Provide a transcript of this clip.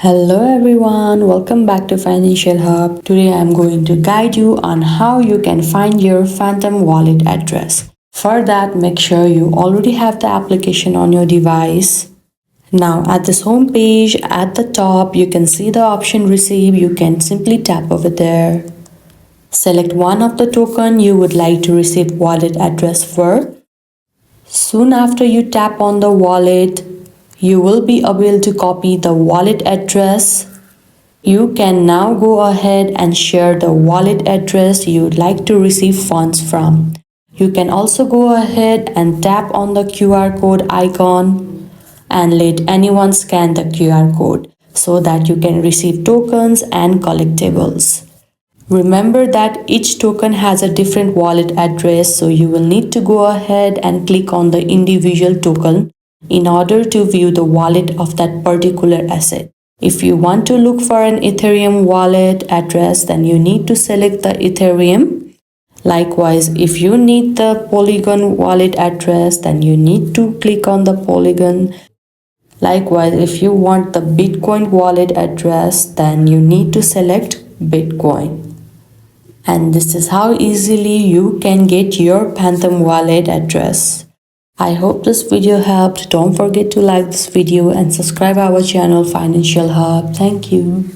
Hello everyone, welcome back to Financial Hub. Today I'm going to guide you on how you can find your Phantom wallet address. For that, make sure you already have the application on your device. Now at this home page, at the top, you can see the option receive. You can simply tap over there. Select one of the token you would like to receive wallet address for. Soon after you tap on the wallet, you will be able to copy the wallet address. You can now go ahead and share the wallet address you would like to receive funds from. You can also go ahead and tap on the QR code icon and let anyone scan the QR code so that you can receive tokens and collectibles. Remember that each token has a different wallet address, so you will need to go ahead and click on the individual token in order to view the wallet of that particular asset. If you want to look for an Ethereum wallet address, then you need to select the Ethereum. Likewise, if you need the Polygon wallet address, then you need to click on the Polygon. Likewise, if you want the Bitcoin wallet address, then you need to select Bitcoin. And this is how easily you can get your Phantom wallet address. I hope this video helped. Don't forget to like this video and subscribe our channel Financial Hub. Thank you.